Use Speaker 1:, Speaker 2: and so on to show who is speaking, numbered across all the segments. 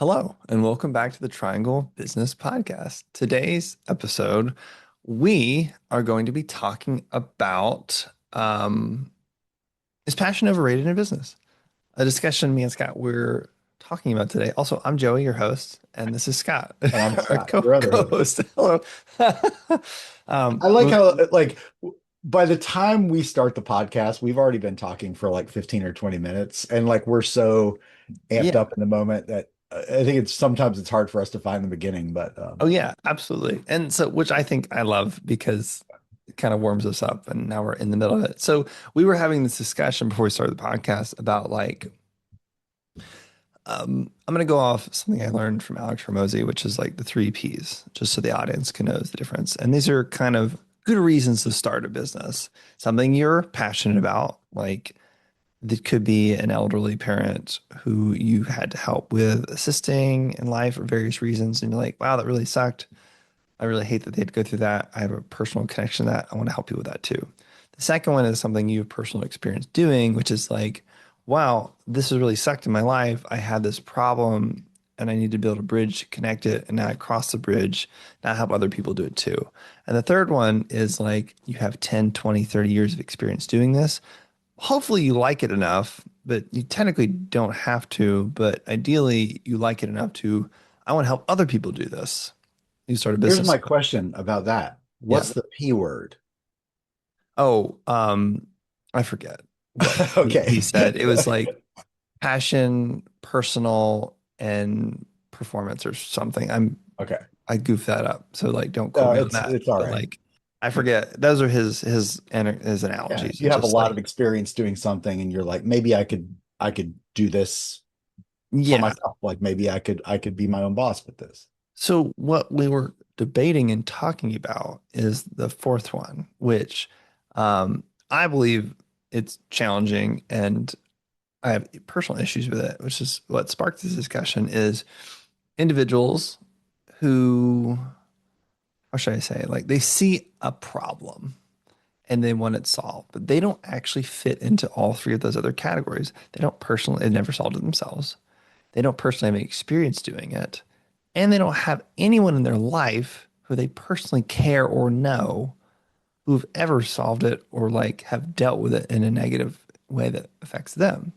Speaker 1: Hello, and welcome back to the Triangle Business Podcast. Today's episode, we are going to be talking about is passion overrated in business? A discussion me and Scott we're talking about today. Also, I'm Joey, your host, and this is Scott,
Speaker 2: And I'm
Speaker 1: our
Speaker 2: Scott, your other host.
Speaker 1: co-host. Hello.
Speaker 2: I like
Speaker 1: Most
Speaker 2: how by the time we start the podcast, we've already been talking for like 15 or 20 minutes, and like we're so amped
Speaker 1: yeah.
Speaker 2: up in the moment that I think it's sometimes it's hard for us to find the beginning, but
Speaker 1: Oh yeah, absolutely. And so which I think I love because it kind of warms us up and now we're in the middle of it. So we were having this discussion before we started the podcast about I'm gonna go off something I learned from Alex Hormozi, which is like the three P's, just so the audience can know the difference. And these are kind of good reasons to start a business. Something you're passionate about, like that could be an elderly parent who you had to help with assisting in life for various reasons, and you're like, wow, that really sucked. I really hate that they had to go through that. I have a personal connection to that. I want to help you with that too. The second one is something you have personal experience doing, which is like, wow, this has really sucked in my life. I had this problem and I need to build a bridge to connect it. And now I cross the bridge. Now I help other people do it too. And the third one is like you have 10, 20, 30 years of experience doing this. Hopefully you like it enough, but you technically don't have to. But ideally, you like it enough to, I want to help other people do this. You start a
Speaker 2: here's
Speaker 1: business.
Speaker 2: my question about that.
Speaker 1: Yeah.
Speaker 2: What's the P word?
Speaker 1: Oh, I forget what he
Speaker 2: Okay.
Speaker 1: said. It was like passion, personal, and performance or something.
Speaker 2: Okay.
Speaker 1: I goofed that up. So like don't quote me on that.
Speaker 2: It's all
Speaker 1: But
Speaker 2: right.
Speaker 1: like I forget. Those are his
Speaker 2: Yeah,
Speaker 1: analogies.
Speaker 2: if you
Speaker 1: It's
Speaker 2: have a
Speaker 1: just
Speaker 2: lot of
Speaker 1: like,
Speaker 2: experience doing something and you're like, maybe I could do this for
Speaker 1: yeah.
Speaker 2: myself. Like maybe I could be my own boss with this.
Speaker 1: So what we were debating and talking about is the fourth one, which I believe it's challenging and I have personal issues with it, which is what sparked this discussion is individuals who, how should I say, like they see a problem and they want it solved, but they don't actually fit into all three of those other categories. They don't personally, they've never solved it themselves. They don't personally have any experience doing it. And they don't have anyone in their life who they personally care or know who've ever solved it or like have dealt with it in a negative way that affects them.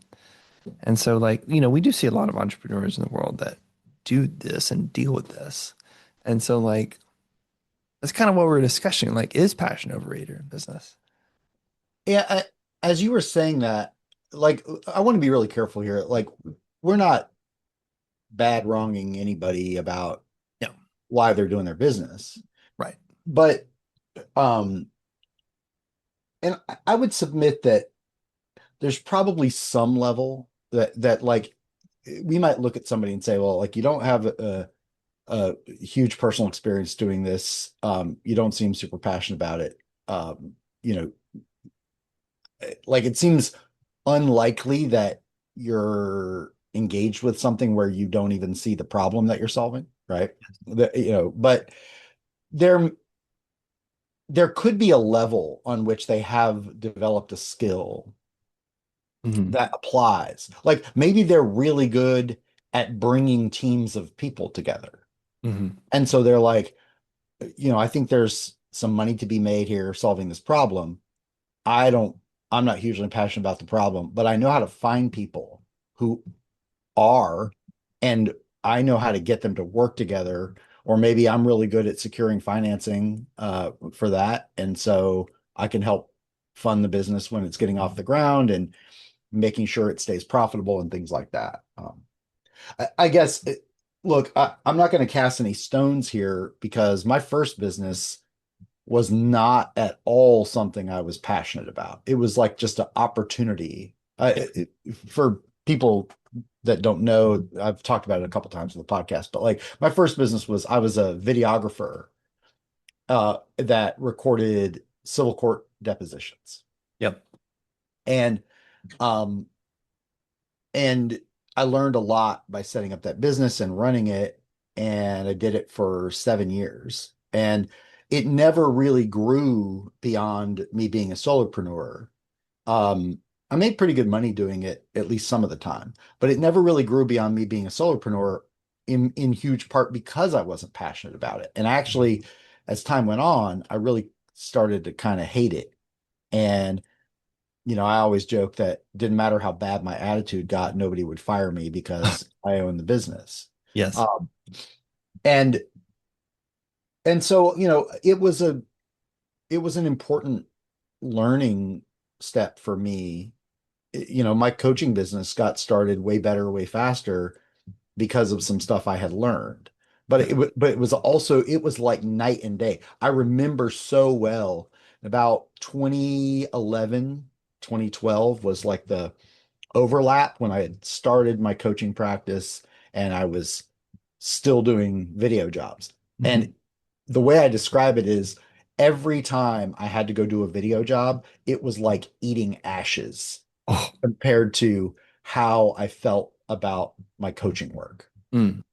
Speaker 1: And so, like, we do see a lot of entrepreneurs in the world that do this and deal with this. And so, like, that's kind of what we're discussing. Like, is passion overrated in business?
Speaker 2: Yeah, as you were saying that, like I want to be really careful here. Like we're not bad wronging anybody about
Speaker 1: No,
Speaker 2: why they're doing their business.
Speaker 1: right.
Speaker 2: But um and I would submit that there's probably some level that like we might look at somebody and say, well, like you don't have a huge personal experience doing this. You don't seem super passionate about it. You know, like it seems unlikely that you're engaged with something where you don't even see the problem that you're solving, right? But there there could be a level on which they have developed a skill
Speaker 1: Hmm.
Speaker 2: that applies. Like maybe they're really good at bringing teams of people together.
Speaker 1: Hmm.
Speaker 2: And so they're like, I think there's some money to be made here solving this problem. I don't, I'm not hugely passionate about the problem, but I know how to find people who are, and I know how to get them to work together. Or maybe I'm really good at securing financing for that. And so I can help fund the business when it's getting off the ground and making sure it stays profitable and things like that. I guess, look, I'm not going to cast any stones here because my first business was not at all something I was passionate about. It was like just an opportunity.
Speaker 1: Yeah.
Speaker 2: For people that don't know, I've talked about it a couple times on the podcast, but like my first business was I was a videographer that recorded civil court depositions.
Speaker 1: Yep.
Speaker 2: And um and I learned a lot by setting up that business and running it. And I did it for 7 years. And it never really grew beyond me being a solopreneur. Um, I made pretty good money doing it, at least some of the time, but it never really grew beyond me being a solopreneur. in huge part because I wasn't passionate about it. And actually, as time went on, I really started to kind of hate it. And I always joke that it didn't matter how bad my attitude got, nobody would fire me because I own the business.
Speaker 1: Yes.
Speaker 2: Um, and so, it was an important learning step for me. My coaching business got started way better, way faster because of some stuff I had learned. But
Speaker 1: Yes.
Speaker 2: it was also, it was like night and day. I remember so well about 2011, 2012 was like the overlap when I had started my coaching practice and I was still doing video jobs.
Speaker 1: Mhm.
Speaker 2: And the way I describe it is every time I had to go do a video job, it was like eating ashes
Speaker 1: Oh,
Speaker 2: compared to how I felt about my coaching work.
Speaker 1: mm,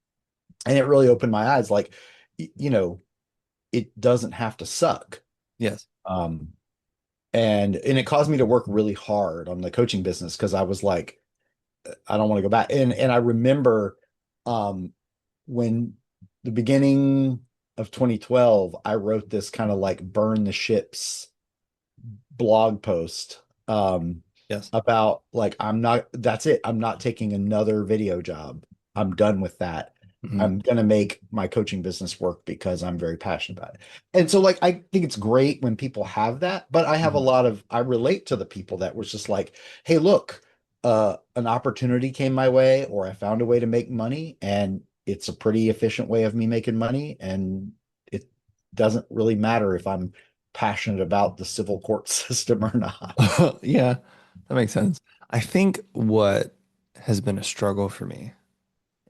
Speaker 2: And it really opened my eyes like, it doesn't have to suck.
Speaker 1: yes.
Speaker 2: Um, and it caused me to work really hard on the coaching business because I was like, I don't want to go back. And I remember um when the beginning of 2012, I wrote this kind of like burn the ships blog post
Speaker 1: Yes.
Speaker 2: about like that's it. I'm not taking another video job. I'm done with that.
Speaker 1: Mhm.
Speaker 2: I'm gonna make my coaching business work because I'm very passionate about it. And so like I think it's great when people have that, but
Speaker 1: Mhm.
Speaker 2: I relate to the people that was just like, hey, look, an opportunity came my way or I found a way to make money and it's a pretty efficient way of me making money and it doesn't really matter if I'm passionate about the civil court system or not.
Speaker 1: Yeah, that makes sense. I think what has been a struggle for me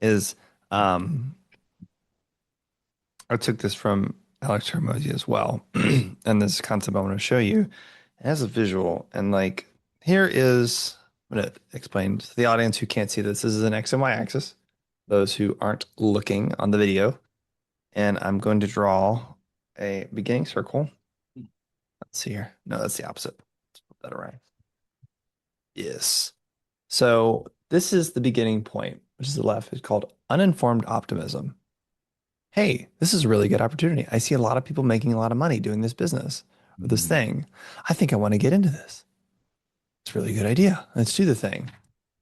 Speaker 1: is um, I took this from Alex Hormozi as well. And this concept I want to show you as a visual. And like, here is, I'm going to explain to the audience who can't see this. This is an X and Y axis, those who aren't looking on the video. And I'm going to draw a beginning circle. Let's see here. No, that's the opposite. Let's put that around. Yes. So this is the beginning point, which is the left. It's called uninformed optimism. Hey, this is a really good opportunity. I see a lot of people making a lot of money doing this business or this
Speaker 2: Mhm.
Speaker 1: thing. I think I want to get into this. It's a really good idea. Let's do the thing.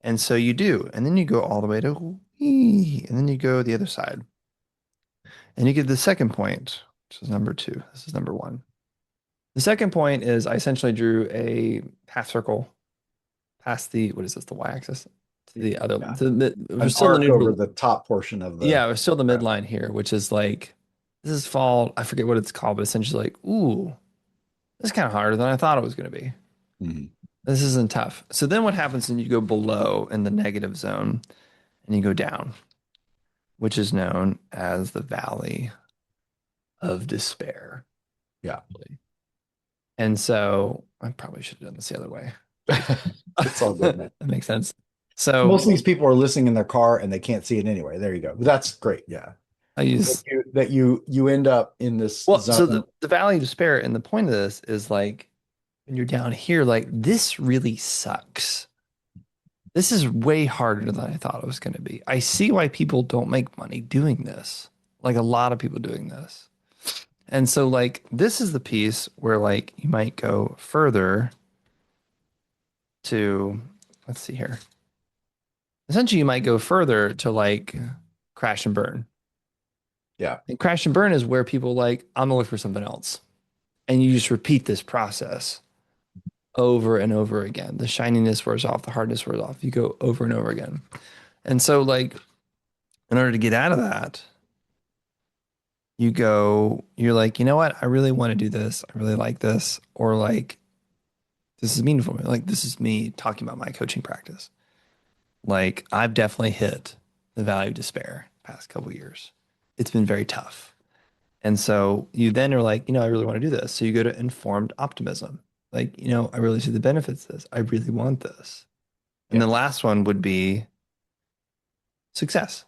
Speaker 1: And so you do. And then you go all the way to, and then you go the other side. And you get the second point, which is number two. This is number one. The second point is I essentially drew a half circle past the, what is this, the y-axis? To the other,
Speaker 2: Yeah.
Speaker 1: we're
Speaker 2: An
Speaker 1: still in the
Speaker 2: arc over
Speaker 1: neutral.
Speaker 2: the top portion of the
Speaker 1: Yeah, we're still the
Speaker 2: graph.
Speaker 1: midline here, which is like, this is fall. I forget what it's called, but essentially like, ooh, this is kind of harder than I thought it was going to be.
Speaker 2: Mhm.
Speaker 1: This isn't tough. So then what happens when you go below in the negative zone and you go down, which is known as the valley of despair.
Speaker 2: Yeah.
Speaker 1: And so I probably should have done this the other way. But
Speaker 2: It's all good, man.
Speaker 1: that makes sense.
Speaker 2: Most
Speaker 1: So
Speaker 2: of these people are listening in their car and they can't see it anyway. There you go. That's great. Yeah.
Speaker 1: I use,
Speaker 2: That you end up in this
Speaker 1: well, so
Speaker 2: zone.
Speaker 1: the valley of despair, and the point of this is like when you're down here, like this really sucks. This is way harder than I thought it was going to be. I see why people don't make money doing this. Like a lot of people doing this. And so like this is the piece where like you might go further to, let's see here. Essentially you might go further to like crash and burn.
Speaker 2: Yeah.
Speaker 1: And crash and burn is where people like, I'm gonna look for something else. And you just repeat this process over and over again. The shininess wears off, the hardness wears off. You go over and over again. And so like in order to get out of that, you're like, you know what? I really want to do this. I really like this. Or like, this is meaningful. Like, this is me talking about my coaching practice. Like, I've definitely hit the valley of despair past couple of years. It's been very tough. And so you then are like, I really want to do this. So you go to informed optimism. Like, I really see the benefits of this. I really want this. And
Speaker 2: Yeah.
Speaker 1: the last one would be success.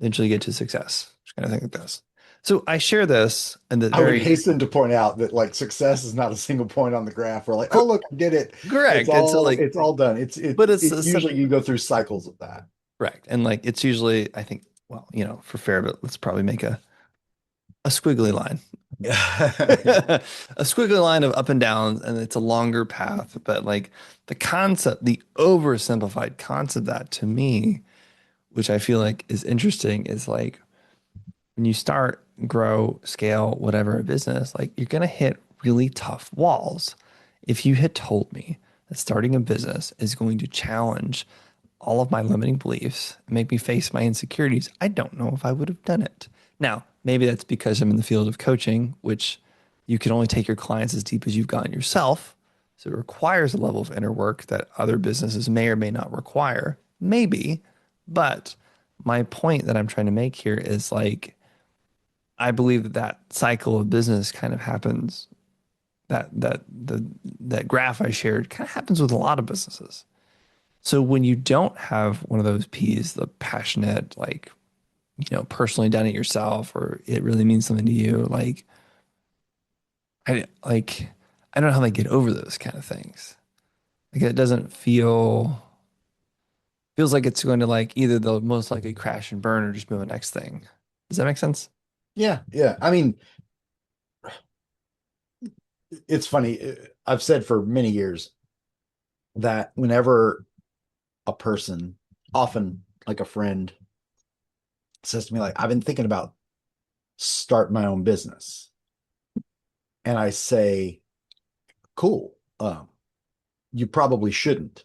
Speaker 1: Eventually get to success. Just kind of think like this. So I share this and the
Speaker 2: I would
Speaker 1: very
Speaker 2: hasten to point out that like success is not a single point on the graph. We're like, oh look, I did it.
Speaker 1: correct. And so
Speaker 2: It's all done.
Speaker 1: but it's
Speaker 2: It's usually you go through cycles of that.
Speaker 1: correct. And like it's usually, I think well, for fair, but let's probably make a squiggly line.
Speaker 2: Yeah.
Speaker 1: A squiggly line of up and downs, and it's a longer path. But like the concept, the oversimplified concept that to me, which I feel like is interesting, is like when you start, grow, scale, whatever a business, like you're gonna hit really tough walls. If you had told me that starting a business is going to challenge all of my limiting beliefs and make me face my insecurities, I don't know if I would have done it. Now, maybe that's because I'm in the field of coaching, which you can only take your clients as deep as you've gone yourself. So it requires a level of inner work that other businesses may or may not require. Maybe. But my point that I'm trying to make here is like, I believe that that cycle of business kind of happens. That graph I shared kind of happens with a lot of businesses. So when you don't have one of those P's, the passionate, like, personally done it yourself, or it really means something to you, I like, I don't know how they get over those kind of things. Like it doesn't feels like it's going to like either they'll most likely crash and burn or just move the next thing. Does that make sense?
Speaker 2: Yeah, yeah. I mean, it's funny. I've said for many years that whenever a person, often like a friend, says to me, like, I've been thinking about starting my own business. And I say, cool. You probably shouldn't.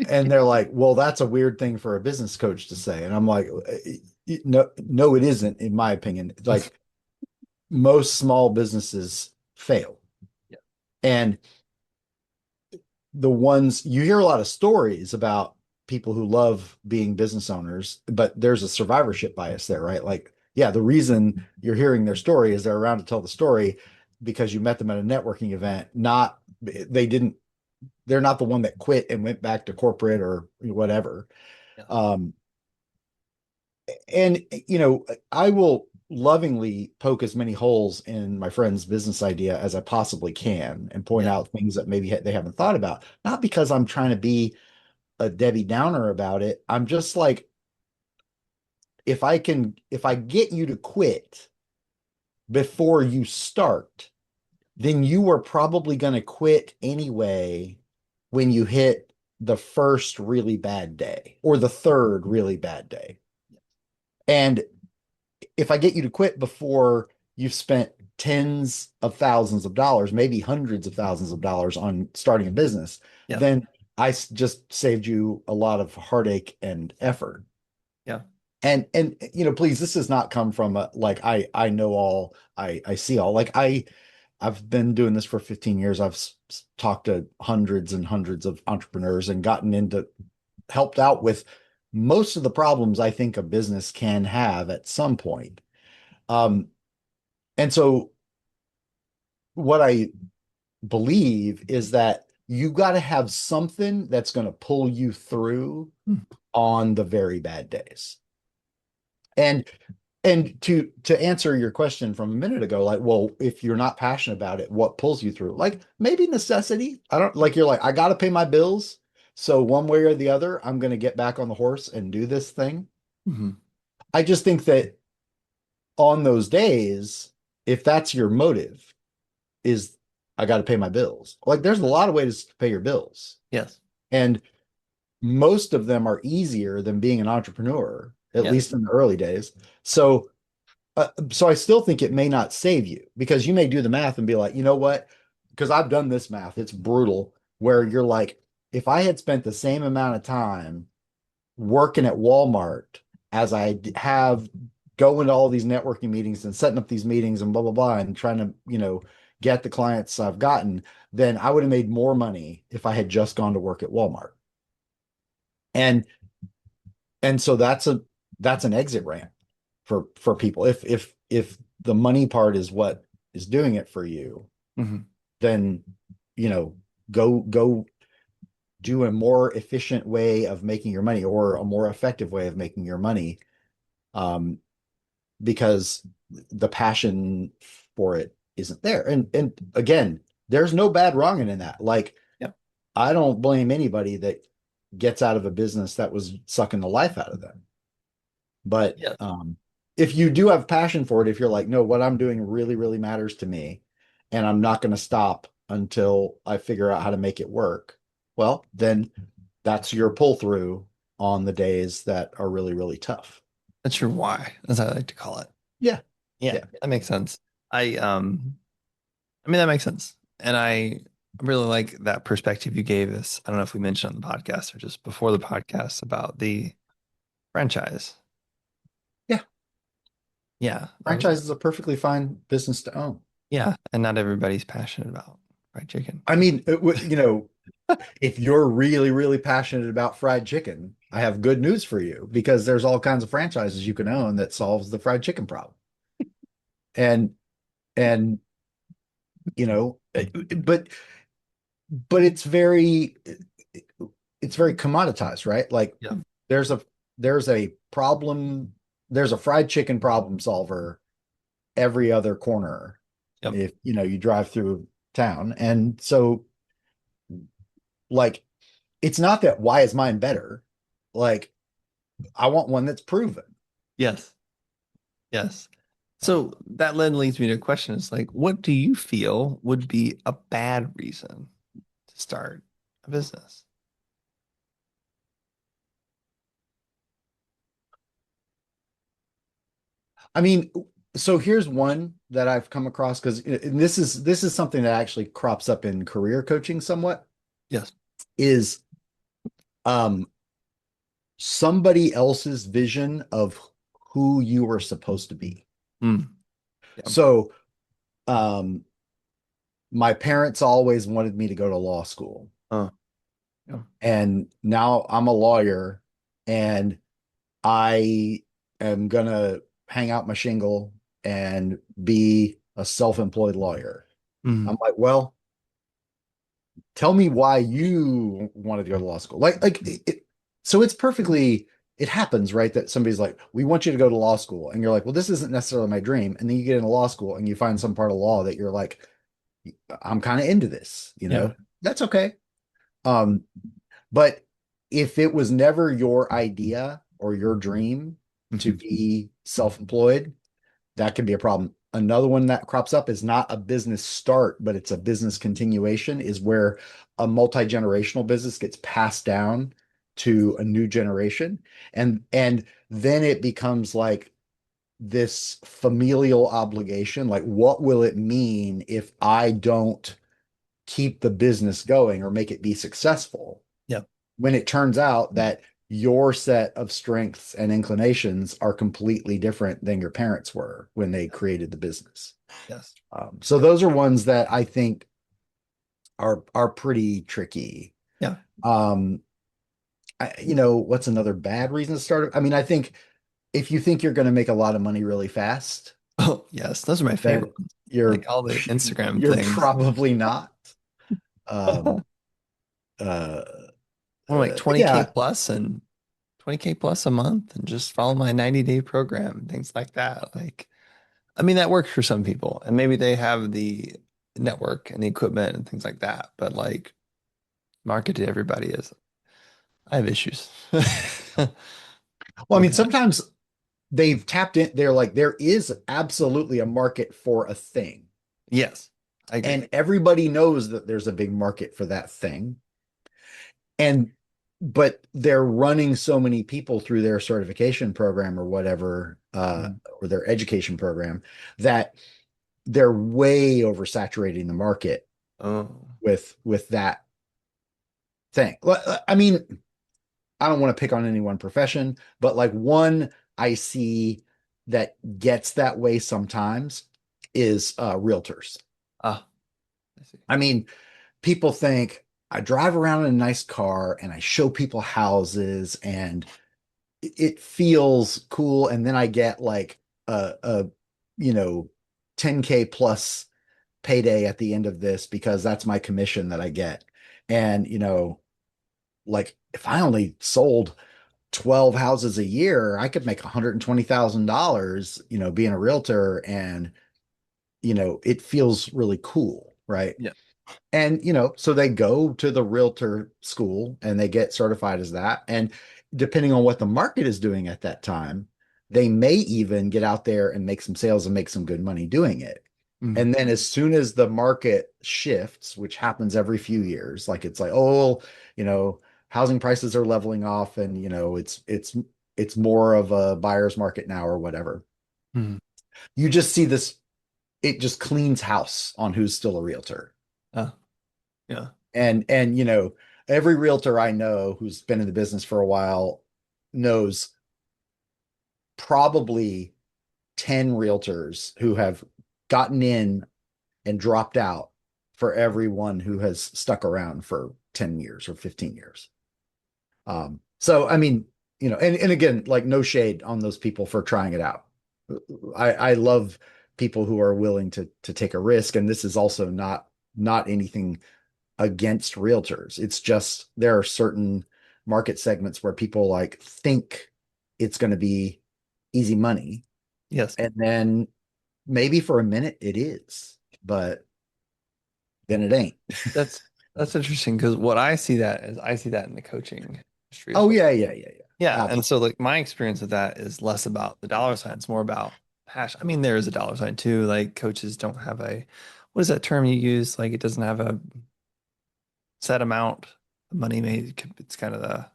Speaker 2: And they're like, well, that's a weird thing for a business coach to say. And I'm like, no, no, it isn't, in my opinion. Like most small businesses fail.
Speaker 1: Yeah.
Speaker 2: And the ones you hear a lot of stories about people who love being business owners, but there's a survivorship bias there, right? Like, yeah, the reason you're hearing their story is they're around to tell the story because you met them at a networking event, not they didn't, they're not the one that quit and went back to corporate or whatever.
Speaker 1: Yeah.
Speaker 2: Um, and I will lovingly poke as many holes in my friend's business idea as I possibly can and point
Speaker 1: Yeah.
Speaker 2: out things that maybe they haven't thought about. Not because I'm trying to be a Debbie Downer about it. I'm just like, if I get you to quit before you start, then you are probably going to quit anyway when you hit the first really bad day or the third really bad day. And if I get you to quit before you've spent tens of thousands of dollars, maybe hundreds of thousands of dollars on starting a business,
Speaker 1: Yeah.
Speaker 2: then I just saved you a lot of heartache and effort.
Speaker 1: Yeah.
Speaker 2: And please, this does not come from a like I know all, I see all. Like I've been doing this for 15 years. I've talked to hundreds and hundreds of entrepreneurs and gotten into helped out with most of the problems I think a business can have at some point. Um, and so what I believe is that you got to have something that's going to pull you through
Speaker 1: Hmm.
Speaker 2: on the very bad days. And to answer your question from a minute ago, like, well, if you're not passionate about it, what pulls you through? Like maybe necessity. I don't like you're like, I got to pay my bills. So one way or the other, I'm going to get back on the horse and do this thing.
Speaker 1: Mhm.
Speaker 2: I just think that on those days, if that's your motive, is I got to pay my bills. Like there's a lot of ways to pay your bills.
Speaker 1: Yes.
Speaker 2: And most of them are easier than being an entrepreneur, at
Speaker 1: Yes.
Speaker 2: least in the early days. So I still think it may not save you because you may do the math and be like, you know what? Because I've done this math, it's brutal, where you're like, if I had spent the same amount of time working at Walmart as I have going to all these networking meetings and setting up these meetings and blah, blah, blah, and trying to, get the clients I've gotten, then I would have made more money if I had just gone to work at Walmart. And so that's an exit ramp for people. If the money part is what is doing it for you,
Speaker 1: Hmm.
Speaker 2: then go do a more efficient way of making your money or a more effective way of making your money. Um, because the passion for it isn't there. And again, there's no bad wronging in that. Like
Speaker 1: Yeah.
Speaker 2: I don't blame anybody that gets out of a business that was sucking the life out of them. But
Speaker 1: Yeah,
Speaker 2: if you do have passion for it, if you're like, no, what I'm doing really, really matters to me, and I'm not going to stop until I figure out how to make it work, well, then that's your pull through on the days that are really, really tough.
Speaker 1: that's your why, as I like to call it.
Speaker 2: Yeah.
Speaker 1: Yeah,
Speaker 2: Yeah.
Speaker 1: that makes sense. I mean that makes sense. And I really like that perspective you gave us. I don't know if we mentioned on the podcast or just before the podcast about the franchise.
Speaker 2: Yeah.
Speaker 1: Yeah, that was
Speaker 2: Franchise is a perfectly fine business to own.
Speaker 1: yeah, and not everybody's passionate about fried chicken.
Speaker 2: I mean, if you're really, really passionate about fried chicken, I have good news for you because there's all kinds of franchises you can own that solves the fried chicken problem. And and you know, but it's very commoditized, right? Like
Speaker 1: Yeah.
Speaker 2: there's a there's a problem, there's a fried chicken problem solver every other corner
Speaker 1: Yep.
Speaker 2: if you drive through town. And so like it's not that why is mine better? Like I want one that's proven.
Speaker 1: Yes. Yes. So that then leads me to a question. It's like, what do you feel would be a bad reason to start a business?
Speaker 2: I mean, so here's one that I've come across because this is something that actually crops up in career coaching somewhat
Speaker 1: Yes.
Speaker 2: is um somebody else's vision of who you were supposed to be.
Speaker 1: Mm. Yeah.
Speaker 2: So, um, my parents always wanted me to go to law school,
Speaker 1: Yeah.
Speaker 2: and now I'm a lawyer, and I am gonna hang out my shingle and be a self-employed lawyer.
Speaker 1: Mm.
Speaker 2: I'm like, well, tell me why you wanted to go to law school. So it's perfectly, it happens, right? That somebody's like, we want you to go to law school. And you're like, well, this isn't necessarily my dream. And then you get into law school and you find some part of law that you're like, I'm kind of into this,
Speaker 1: Yeah.
Speaker 2: that's okay. Um, but if it was never your idea or your dream to
Speaker 1: Mhm.
Speaker 2: be self-employed, that can be a problem. Another one that crops up is not a business start, but it's a business continuation, is where a multi-generational business gets passed down to a new generation. And then it becomes like this familial obligation. Like, what will it mean if I don't keep the business going or make it be successful?
Speaker 1: Yeah.
Speaker 2: When it turns out that your set of strengths and inclinations are completely different than your parents were when they created the business.
Speaker 1: Yes.
Speaker 2: So those are ones that I think are pretty tricky.
Speaker 1: Yeah.
Speaker 2: Um, what's another bad reason to start? I mean, I think if you think you're going to make a lot of money really fast,
Speaker 1: Oh, yes. Those are my
Speaker 2: then
Speaker 1: favorite ones.
Speaker 2: you're
Speaker 1: Like all the Instagram
Speaker 2: you're
Speaker 1: things.
Speaker 2: probably not. Um, uh,
Speaker 1: I'm like 20K
Speaker 2: yeah.
Speaker 1: plus and 20K plus a month and just follow my 90-day program, things like that. Like, I mean, that works for some people and maybe they have the network and the equipment and things like that. But like market to everybody is, I have issues
Speaker 2: Well, I
Speaker 1: with
Speaker 2: mean,
Speaker 1: that.
Speaker 2: sometimes they've tapped in. They're like, there is absolutely a market for a thing.
Speaker 1: Yes, I agree.
Speaker 2: And everybody knows that there's a big market for that thing. And but they're running so many people through their certification program or whatever,
Speaker 1: Mhm.
Speaker 2: or their education program, that they're way oversaturating the market
Speaker 1: Oh,
Speaker 2: with that thing. I mean, I don't want to pick on any one profession, but like one I see that gets that way sometimes is realtors.
Speaker 1: ah, I see.
Speaker 2: I mean, people think I drive around in a nice car and I show people houses and it feels cool. And then I get like a you know, 10K plus payday at the end of this because that's my commission that I get. And, like if I only sold 12 houses a year, I could make $120,000, being a realtor. And, it feels really cool. Right.
Speaker 1: Yeah.
Speaker 2: And, so they go to the realtor school and they get certified as that. And depending on what the market is doing at that time, They may even get out there and make some sales and make some good money doing it.
Speaker 1: Mm.
Speaker 2: And then as soon as the market shifts, which happens every few years, like it's like, oh, you know, housing prices are leveling off and it's more of a buyer's market now or whatever.
Speaker 1: Mm.
Speaker 2: You just see this, it just cleans house on who's still a realtor.
Speaker 1: Uh, yeah.
Speaker 2: And every realtor I know who's been in the business for a while knows probably 10 realtors who have gotten in and dropped out for everyone who has stuck around for 10 years or 15 years. So I mean, and again, like no shade on those people for trying it out. I love people who are willing to take a risk, and this is also not anything against realtors. It's just there are certain market segments where people like think it's going to be easy money,
Speaker 1: Yes.
Speaker 2: and then maybe for a minute it is, but then it ain't.
Speaker 1: That's that's interesting because what I see that is I see that in the coaching industry as
Speaker 2: Oh
Speaker 1: well.
Speaker 2: yeah, yeah, yeah, yeah.
Speaker 1: Yeah. And
Speaker 2: Absolutely.
Speaker 1: so like my experience with that is less about the dollar sign. It's more about passion. I mean, there is a dollar sign too. Like coaches don't have a, what is that term you use? Like it doesn't have a set amount of money made. It's kind of the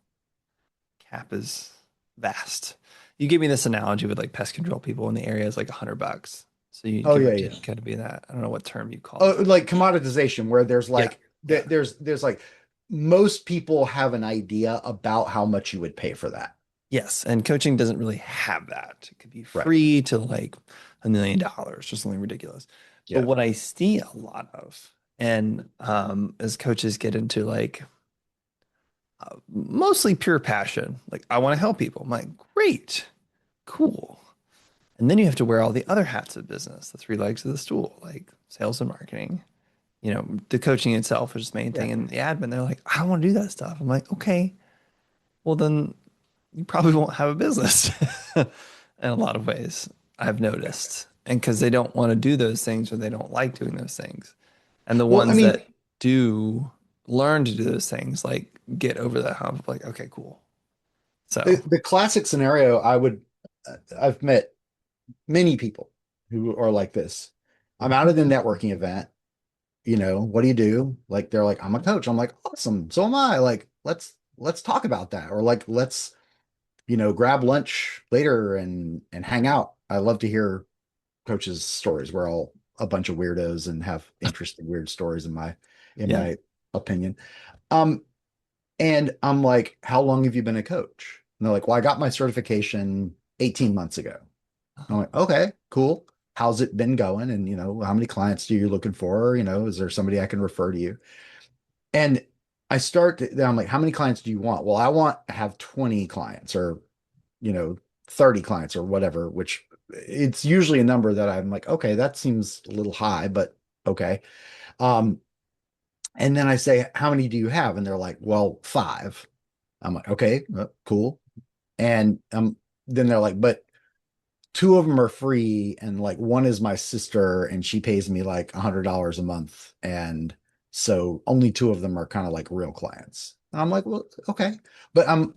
Speaker 1: cap is vast. You give me this analogy with like pest control people in the area is like $100. So you
Speaker 2: Oh
Speaker 1: give or
Speaker 2: yeah, yeah.
Speaker 1: take kind of be that. I don't know what term you call
Speaker 2: Oh,
Speaker 1: that.
Speaker 2: like commoditization, where there's
Speaker 1: Yeah.
Speaker 2: like
Speaker 1: Yeah.
Speaker 2: there's like most people have an idea about how much you would pay for that.
Speaker 1: Yes, and coaching doesn't really have that. It could be
Speaker 2: Right.
Speaker 1: free to like $1 million or something ridiculous. But
Speaker 2: Yeah.
Speaker 1: what I see a lot of, and as coaches get into like mostly pure passion, like I want to help people. I'm like, great, cool. And then you have to wear all the other hats of business, the three legs of the stool, like sales and marketing. The coaching itself is the main
Speaker 2: Yeah.
Speaker 1: thing, and the admin. They're like, I don't want to do that stuff. I'm like, okay, well then you probably won't have a business in a lot of ways, I've
Speaker 2: Yeah.
Speaker 1: noticed. And because they don't want to do those things or they don't like doing those things. And the
Speaker 2: Well, I
Speaker 1: ones
Speaker 2: mean,
Speaker 1: that do learn to do those things, like get over that hump, like, okay, cool. So,
Speaker 2: the classic scenario I've met many people who are like this. I'm out at a networking event, what do you do? Like they're like, I'm a coach. I'm like, awesome. So am I. Like, let's talk about that. Or like let's, grab lunch later and hang out. I love to hear coaches' stories. We're all a bunch of weirdos and have interesting weird stories in
Speaker 1: yeah.
Speaker 2: my opinion. Um, and I'm like, how long have you been a coach? And they're like, well, I got my certification 18 months ago. I'm like, okay, cool. How's it been going? And how many clients do you looking for? Is there somebody I can refer to you? And I'm like, how many clients do you want? Well, I want to have 20 clients or, you know, 30 clients or whatever, which it's usually a number that I'm like, okay, that seems a little high, but okay. Um, and then I say, how many do you have? And they're like, well, five. I'm like, okay, cool. And then they're like, but two of them are free, and like one is my sister, and she pays me like $100 a month, and so only two of them are kind of like real clients. And I'm like, well, okay, but I'm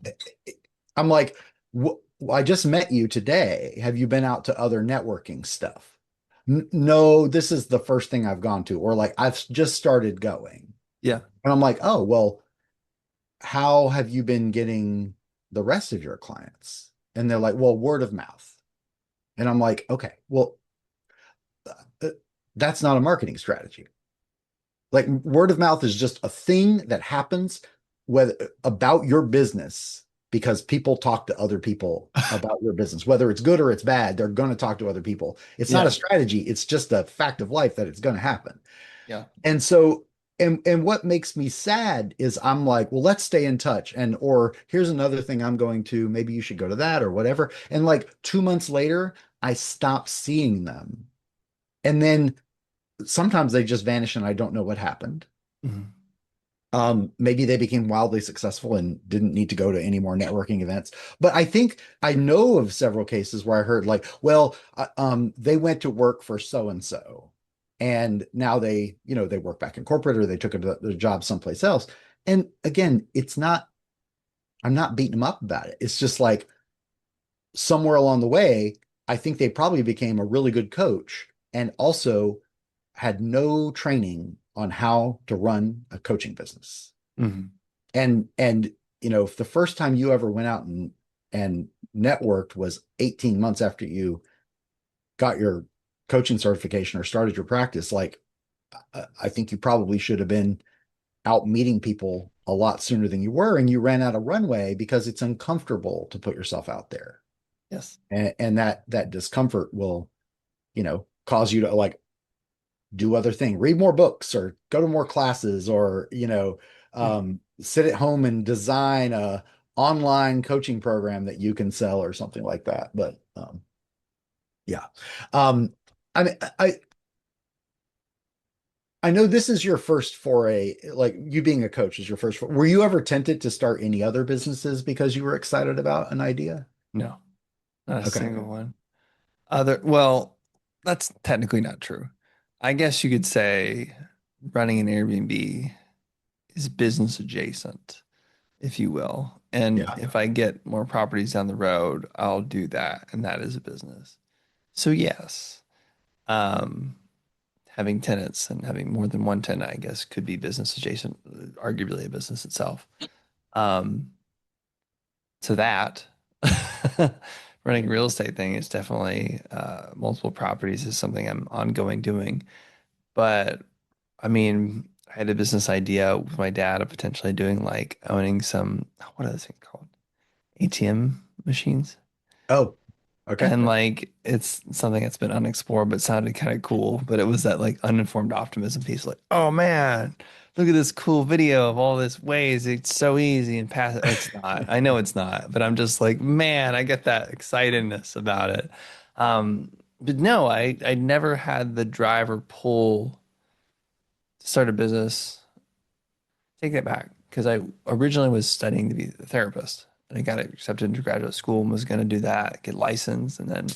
Speaker 2: like, I just met you today. Have you been out to other networking stuff? No, this is the first thing I've gone to, or like I've just started going.
Speaker 1: Yeah.
Speaker 2: And I'm like, oh, well, how have you been getting the rest of your clients? And they're like, well, word of mouth. And I'm like, okay, well, uh, that's not a marketing strategy. Like word of mouth is just a thing that happens whether about your business because people talk to other people about your business, whether it's good or it's bad, they're going to talk to other people. It's not a
Speaker 1: Yeah.
Speaker 2: strategy, it's just a fact of life that it's going to happen.
Speaker 1: Yeah.
Speaker 2: And so and what makes me sad is I'm like, well, let's stay in touch. And or here's another thing I'm going to, maybe you should go to that or whatever. And like 2 months later, I stop seeing them. And then sometimes they just vanish and I don't know what happened.
Speaker 1: Mhm.
Speaker 2: Maybe they became wildly successful and didn't need to go to any more networking events. But I think I know of several cases where I heard like, well, they went to work for so and so, and now they work back in corporate or they took a job someplace else. And again, it's not. I'm not beating them up about it. It's just like somewhere along the way, I think they probably became a really good coach and also had no training on how to run a coaching business.
Speaker 1: Hmm.
Speaker 2: And if the first time you ever went out and networked was 18 months after you got your coaching certification or started your practice, like I think you probably should have been out meeting people a lot sooner than you were, and you ran out of runway because it's uncomfortable to put yourself out there.
Speaker 1: Yes.
Speaker 2: And that discomfort will, cause you to like do other things, read more books or go to more classes or, sit at home and design a online coaching program that you can sell or something like that. But yeah. Um, I mean, I know this is your first foray, like you being a coach is your first. Were you ever tempted to start any other businesses because you were excited about an idea?
Speaker 1: No, not a
Speaker 2: Okay.
Speaker 1: single one. Well, that's technically not true. I guess you could say running an Airbnb is business adjacent, if you will. And
Speaker 2: Yeah.
Speaker 1: if I get more properties down the road, I'll do that, and that is a business. So yes, um, having tenants and having more than one tenant, I guess, could be business adjacent, arguably a business itself. Um, to that, running a real estate thing is definitely multiple properties is something I'm ongoing doing. But I mean, I had a business idea with my dad of potentially doing like owning some, what are those things called? ATM machines.
Speaker 2: Oh, okay.
Speaker 1: And like it's something that's been unexplored but sounded kind of cool. But it was that like uninformed optimism piece, like, oh man, look at this cool video of all this ways. It's so easy and pass it. It's not. I know it's not, but I'm just like, man, I get that excitedness about it. Um, but no, I never had the drive or pull to start a business. Take that back because I originally was studying to be a therapist and I got accepted into graduate school and was going to do that, get licensed, and then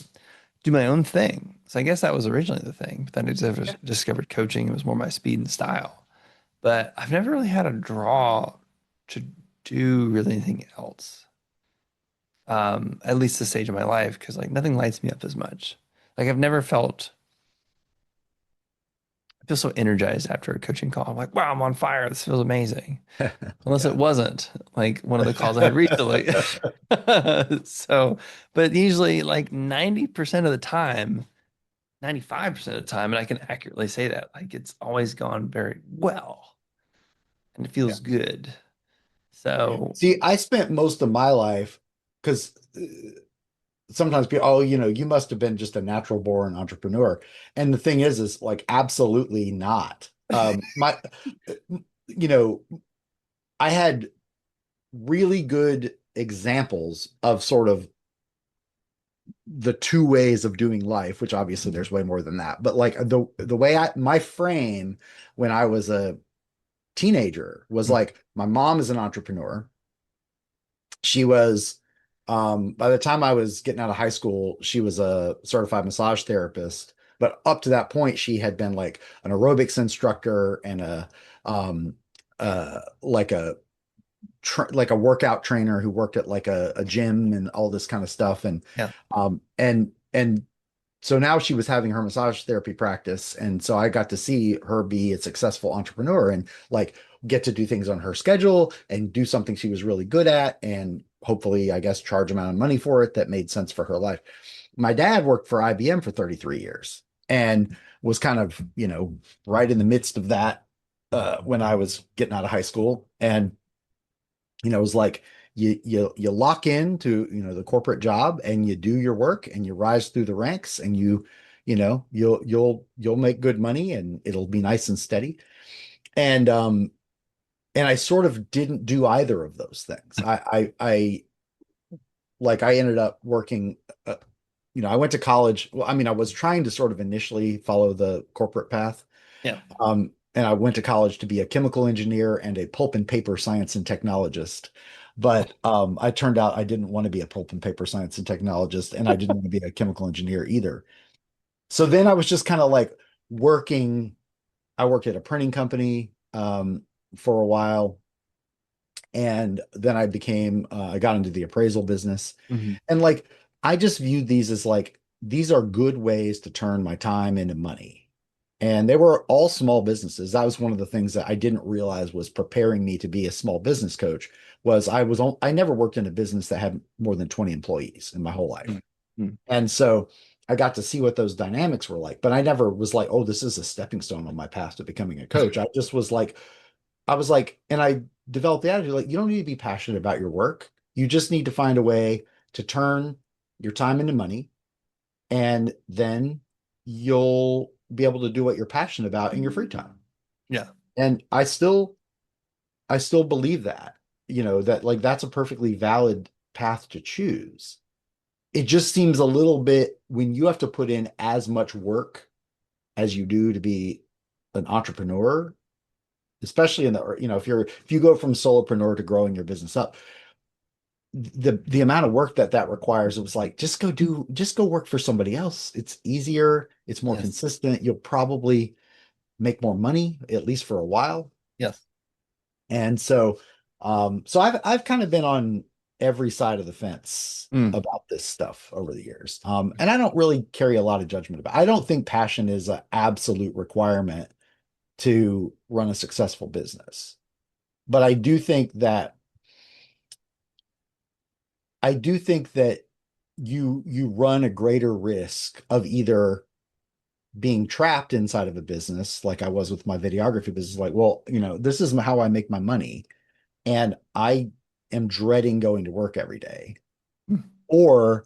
Speaker 1: do my own thing. So I guess that was originally the thing. But then I discovered coaching. It was more my speed and style. But I've never really had a draw to do really anything else. At least this stage of my life, because like nothing lights me up as much. Like I've never felt I feel so energized after a coaching call. I'm like, wow, I'm on fire. This feels amazing. Unless it
Speaker 2: Yeah.
Speaker 1: wasn't like one of the calls I had recently. So, but usually like 90% of the time, 95% of the time, and I can accurately say that, like it's always gone very well and it
Speaker 2: Yeah.
Speaker 1: feels good. So,
Speaker 2: See, I spent most of my life because sometimes people, oh, you must have been just a natural born entrepreneur. And the thing is like absolutely not. You know, I had really good examples of sort of the two ways of doing life, which obviously there's way more than that. But like the way my frame when I was a teenager was
Speaker 1: mm,
Speaker 2: like my mom is an entrepreneur. She was by the time I was getting out of high school, she was a certified massage therapist. But up to that point, she had been like an aerobics instructor and a like a workout trainer who worked at like a gym and all this kind of stuff. And
Speaker 1: yeah,
Speaker 2: and so now she was having her massage therapy practice. And so I got to see her be a successful entrepreneur and like get to do things on her schedule and do something she was really good at. And hopefully, I guess, charge amount of money for it that made sense for her life. My dad worked for IBM for 33 years and was kind of, right in the midst of that when I was getting out of high school. And it was like you lock into the corporate job and you do your work and you rise through the ranks and you'll make good money and it'll be nice and steady. And I sort of didn't do either of those things. I ended up working. I went to college. Well, I mean, I was trying to sort of initially follow the corporate path.
Speaker 1: yeah.
Speaker 2: And I went to college to be a chemical engineer and a pulp and paper science and technologist. But I turned out I didn't want to be a pulp and paper science and technologist, and I didn't want to be a chemical engineer either. So then I was just kind of like working. I worked at a printing company for a while, and then I got into the appraisal business.
Speaker 1: Mhm.
Speaker 2: And like I just viewed these as like these are good ways to turn my time into money. And they were all small businesses. That was one of the things that I didn't realize was preparing me to be a small business coach was I never worked in a business that had more than 20 employees in my whole life.
Speaker 1: Mm. Mm.
Speaker 2: And so I got to see what those dynamics were like, but I never was like, oh, this is a stepping stone on my path to becoming a coach. I just was like, I was like, and I developed the attitude like, you don't need to be passionate about your work. You just need to find a way to turn your time into money, and then you'll be able to do what you're passionate about in your free time.
Speaker 1: Yeah.
Speaker 2: And I still believe that, that like that's a perfectly valid path to choose. It just seems a little bit when you have to put in as much work as you do to be an entrepreneur, especially in the, if you go from solopreneur to growing your business up, the amount of work that requires, it was like, just go work for somebody else. It's easier, it's more
Speaker 1: Yes.
Speaker 2: consistent. You'll probably make more money, at least for a while.
Speaker 1: Yes.
Speaker 2: And so I've kind of been on every side of the fence
Speaker 1: Mm.
Speaker 2: about this stuff over the years. And I don't really carry a lot of judgment about it. I don't think passion is an absolute requirement to run a successful business. But I do think that you run a greater risk of either being trapped inside of a business, like I was with my videography business, like, well, this is how I make my money, and I am dreading going to work every day,
Speaker 1: Mm.
Speaker 2: or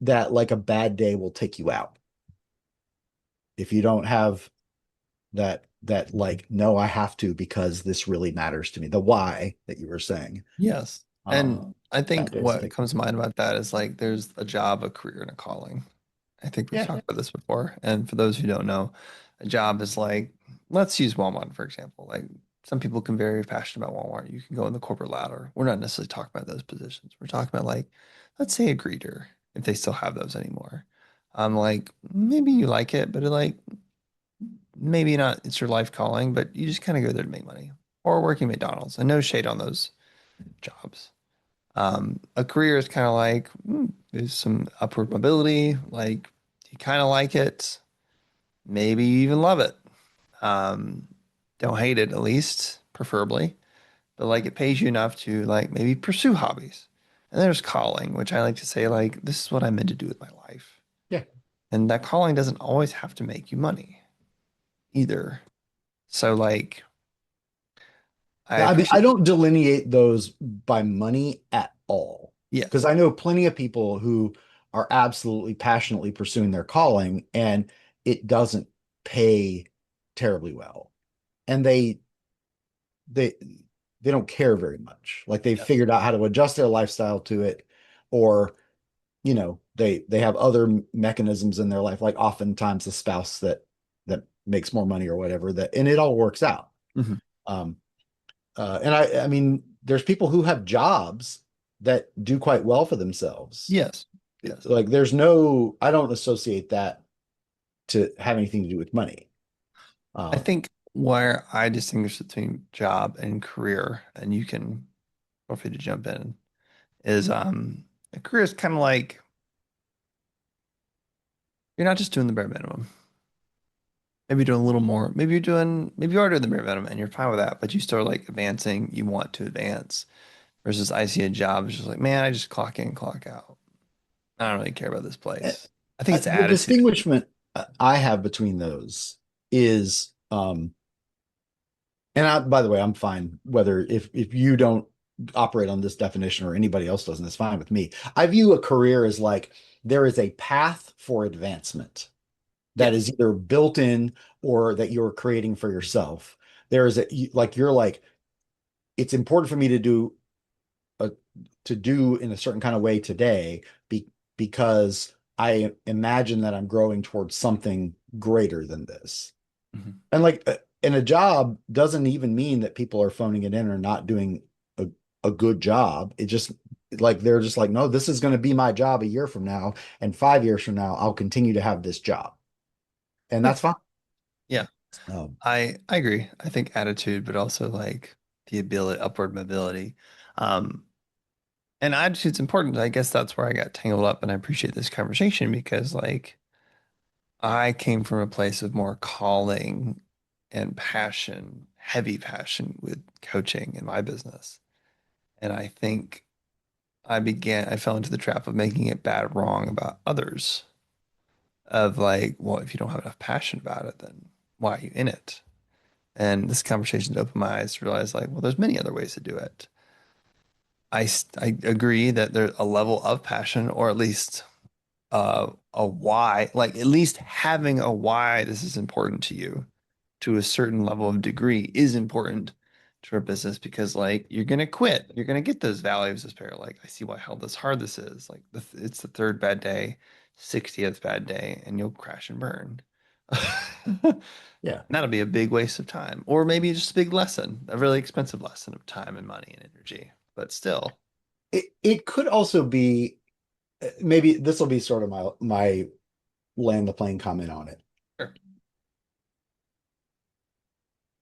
Speaker 2: that like a bad day will take you out if you don't have that like, no, I have to because this really matters to me. The why that you were saying.
Speaker 1: Yes. And
Speaker 2: Um,
Speaker 1: I think
Speaker 2: Bad days
Speaker 1: what
Speaker 2: take.
Speaker 1: comes to mind about that is like there's a job, a career, and a calling. I think we've
Speaker 2: Yeah.
Speaker 1: talked about this before. And for those who don't know, a job is like, let's use Walmart, for example. Like some people can be very passionate about Walmart. You can go in the corporate ladder. We're not necessarily talking about those positions. We're talking about like, let's say a greeter, if they still have those anymore. I'm like, maybe you like it, but like maybe not it's your life calling, but you just kind of go there to make money. Or working McDonald's. And no shade on those jobs. A career is kind of like there's some upward mobility, like you kind of like it, maybe you even love it. Um, don't hate it at least, preferably, but like it pays you enough to like maybe pursue hobbies. And there's calling, which I like to say like this is what I'm meant to do with my life.
Speaker 2: Yeah.
Speaker 1: And that calling doesn't always have to make you money either. So like I
Speaker 2: I mean, I
Speaker 1: appreciate
Speaker 2: don't delineate those by money at all because
Speaker 1: yes.
Speaker 2: I know plenty of people who are absolutely passionately pursuing their calling and it doesn't pay terribly well. And they they don't care very much. Like they've
Speaker 1: Yes.
Speaker 2: figured out how to adjust their lifestyle to it, or they have other mechanisms in their life, like oftentimes the spouse that makes more money or whatever, that and it all works out.
Speaker 1: Mhm.
Speaker 2: Um, and I mean, there's people who have jobs that do quite well for themselves.
Speaker 1: Yes. Yes.
Speaker 2: Like I don't associate that to have anything to do with money.
Speaker 1: I
Speaker 2: Um,
Speaker 1: think where I distinguish between job and career, and you can feel free to jump in, is a career is kind of like you're not just doing the bare minimum. Maybe you're doing a little more. Maybe you are doing the bare minimum and you're fine with that, but you still like advancing, you want to advance. Versus I see a job, it's just like, man, I just clock in, clock out. I don't really care about this place. I think it's
Speaker 2: the
Speaker 1: attitude.
Speaker 2: distinguishment I have between those is, and by the way, I'm fine whether if you don't operate on this definition or anybody else doesn't, it's fine with me. I view a career as like there is a path for advancement that is
Speaker 1: Yes.
Speaker 2: either built in or that you're creating for yourself. There is like you're like, it's important for me a, to do in a certain kind of way today because I imagine that I'm growing towards something greater than this.
Speaker 1: Mhm.
Speaker 2: And like in a job doesn't even mean that people are phoning it in or not doing a, a good job. It just like they're just like, no, this is going to be my job a year from now, and 5 years from now, I'll continue to have this job. And
Speaker 1: Yeah.
Speaker 2: that's fine.
Speaker 1: Yeah.
Speaker 2: Um,
Speaker 1: I agree. I think attitude, but also like the ability, upward mobility. Um, And attitude's important. I guess that's where I got tangled up, and I appreciate this conversation because like I came from a place of more calling and passion, heavy passion with coaching in my business. And I think I fell into the trap of making it bad wrong about others. Of like, well, if you don't have enough passion about it, then why are you in it? And this conversation opened my eyes to realize like, well, there's many other ways to do it. I agree that there's a level of passion, or at least a why, like at least having a why this is important to you to a certain level of degree is important to our business because like you're gonna quit. You're gonna get those values of despair. Like, I see how this hard this is. Like it's the third bad day, 60th bad day, and you'll crash and burn.
Speaker 2: Yeah.
Speaker 1: That'll be a big waste of time. Or maybe just a big lesson, a really expensive lesson of time and money and energy. But still,
Speaker 2: It could also be, maybe this will be sort of my land the plane comment on it.
Speaker 1: sure.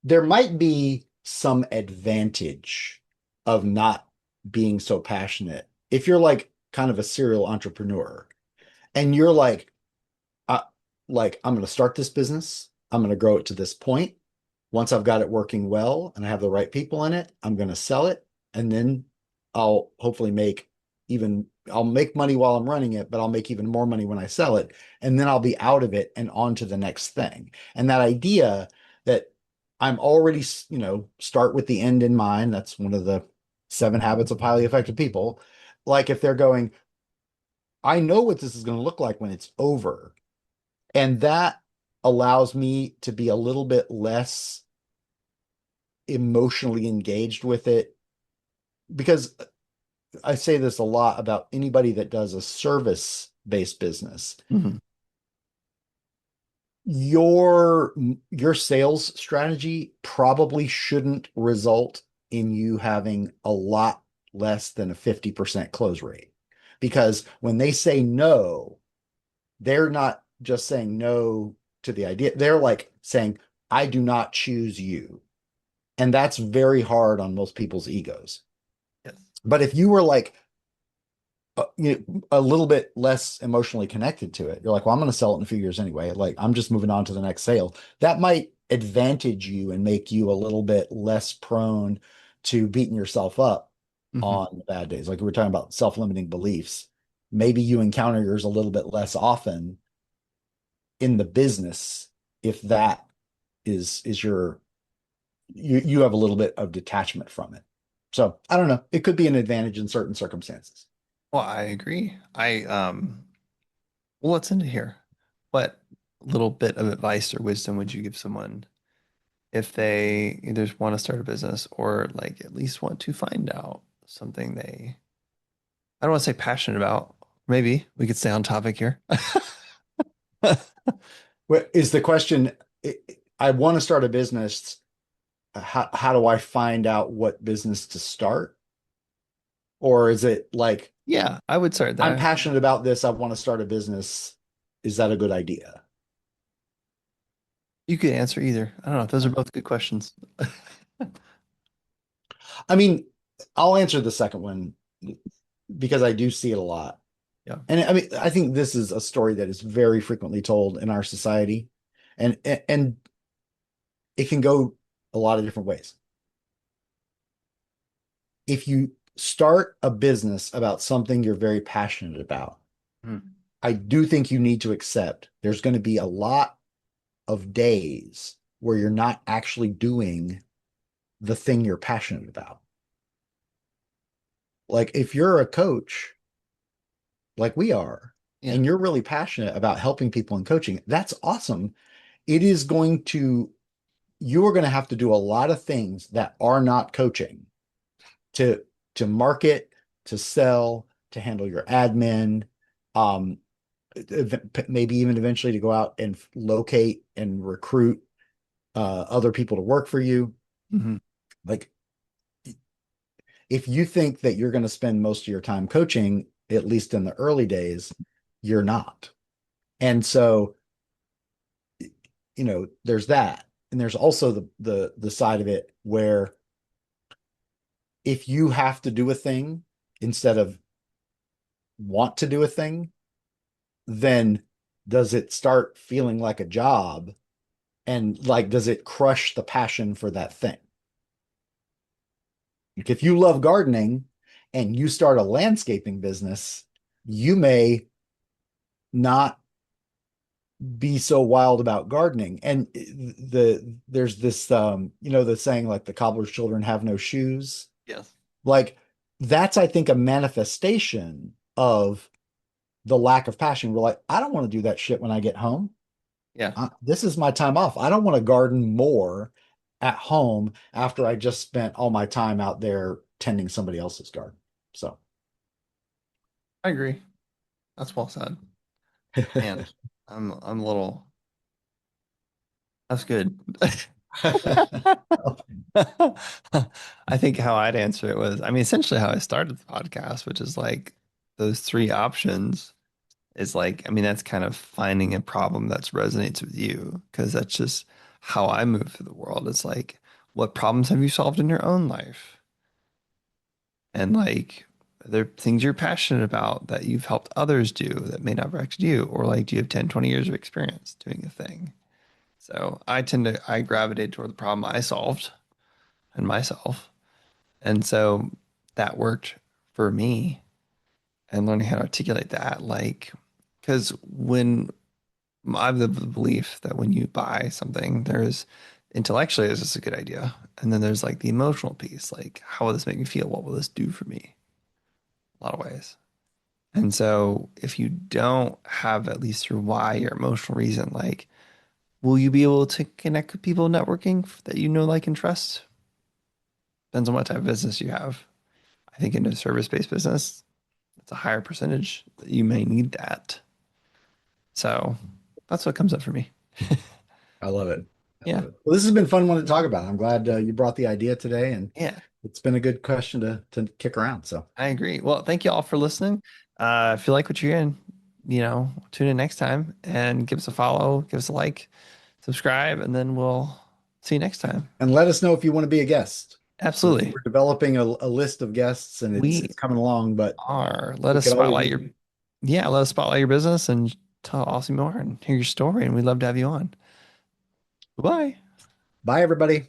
Speaker 2: There might be some advantage of not being so passionate. If you're like kind of a serial entrepreneur and you're uh, like, I'm going to start this business, I'm going to grow it to this point. Once I've got it working well and I have the right people in it, I'm going to sell it. And then I'll hopefully I'll make money while I'm running it, but I'll make even more money when I sell it. And then I'll be out of it and on to the next thing. And that idea that I'm already, start with the end in mind. That's one of the 7 habits of highly effective people. Like if they're going, I know what this is going to look like when it's over. And that allows me to be a little bit less emotionally engaged with it because I say this a lot about anybody that does a service-based business.
Speaker 1: Mhm.
Speaker 2: Your your sales strategy probably shouldn't result in you having a lot less than a 50% close rate. Because when they say no, they're not just saying no to the idea. They're like saying, I do not choose you. And that's very hard on most people's egos.
Speaker 1: Yes.
Speaker 2: But if you were like a little bit less emotionally connected to it, you're like, well, I'm going to sell it in a few years anyway. Like, I'm just moving on to the next sale. That might advantage you and make you a little bit less prone to beating yourself up
Speaker 1: Hmm.
Speaker 2: on bad days. Like we were talking about self-limiting beliefs. Maybe you encounter yours a little bit less often in the business if that is you have a little bit of detachment from it. So I don't know. It could be an advantage in certain circumstances.
Speaker 1: Well, I agree. Well, let's end it here. What little bit of advice or wisdom would you give someone if they either want to start a business or like at least want to find out something I don't want to say passionate about. Maybe we could stay on topic here.
Speaker 2: Is the question, I want to start a business. How do I find out what business to start? Or is it like,
Speaker 1: Yeah, I would start
Speaker 2: I'm
Speaker 1: there.
Speaker 2: passionate about this, I want to start a business. Is that a good idea?
Speaker 1: You could answer either. I don't know. Those are both good questions.
Speaker 2: I mean, I'll answer the second one because I do see it a lot.
Speaker 1: Yeah.
Speaker 2: And I mean, I think this is a story that is very frequently told in our society, and it can go a lot of different ways. If you start a business about something you're very passionate about,
Speaker 1: Mhm.
Speaker 2: I do think you need to accept there's going to be a lot of days where you're not actually doing the thing you're passionate about. Like if you're a coach, like we are,
Speaker 1: Yeah.
Speaker 2: and you're really passionate about helping people and coaching, that's awesome. It is going to, you are going to have to do a lot of things that are not coaching to to market, to sell, to handle your admin, um, maybe even eventually to go out and locate and recruit other people to work for you.
Speaker 1: Hmm.
Speaker 2: Like if you think that you're going to spend most of your time coaching, at least in the early days, you're not. And so, there's that. And there's also the side of it where if you have to do a thing instead of want to do a thing, then does it start feeling like a job? And like, does it crush the passion for that thing? Like if you love gardening and you start a landscaping business, you may not be so wild about gardening. And there's this the saying like the cobbler's children have no shoes.
Speaker 1: Yes.
Speaker 2: Like that's I think a manifestation of the lack of passion. We're like, I don't want to do that shit when I get home.
Speaker 1: Yeah,
Speaker 2: This is my time off. I don't want to garden more at home after I just spent all my time out there tending somebody else's garden. So,
Speaker 1: I agree. That's well said. Man, I'm a little. That's good. I think how I'd answer it was, I mean, essentially how I started the podcast, which is like those three options is like, I mean, that's kind of finding a problem that resonates with you, because that's just how I move through the world. It's like, what problems have you solved in your own life? And like, are there things you're passionate about that you've helped others do that may not have actually you? Or like, do you have 10, 20 years of experience doing a thing? So I gravitate toward the problem I solved and myself. And so that worked for me, and learning how to articulate that. Like, because when I have the belief that when you buy something, there's intellectually, is this a good idea? And then there's like the emotional piece, like, how will this make me feel? What will this do for me? A lot of ways. And so if you don't have at least your why, your emotional reason, like, will you be able to connect with people networking that you know, like, and trust? Depends on what type of business you have. I think in a service-based business, it's a higher percentage that you may need that. So that's what comes up for me.
Speaker 2: I love it. I love
Speaker 1: Yeah.
Speaker 2: it. Well, this has been fun one to talk about. I'm glad you brought the idea today, and
Speaker 1: Yeah.
Speaker 2: it's been a good question to kick around. So,
Speaker 1: I agree. Well, thank you all for listening. If you like what you're hearing, tune in next time and give us a follow, give us a like, subscribe, and then we'll see you next time.
Speaker 2: and let us know if you want to be a guest.
Speaker 1: Absolutely.
Speaker 2: We're developing a list of guests, and
Speaker 1: We
Speaker 2: it's coming along, but
Speaker 1: are.
Speaker 2: we could always use.
Speaker 1: Yeah, let us spotlight your business and tell us more and hear your story. And we'd love to have you on. Bye.
Speaker 2: Bye, everybody.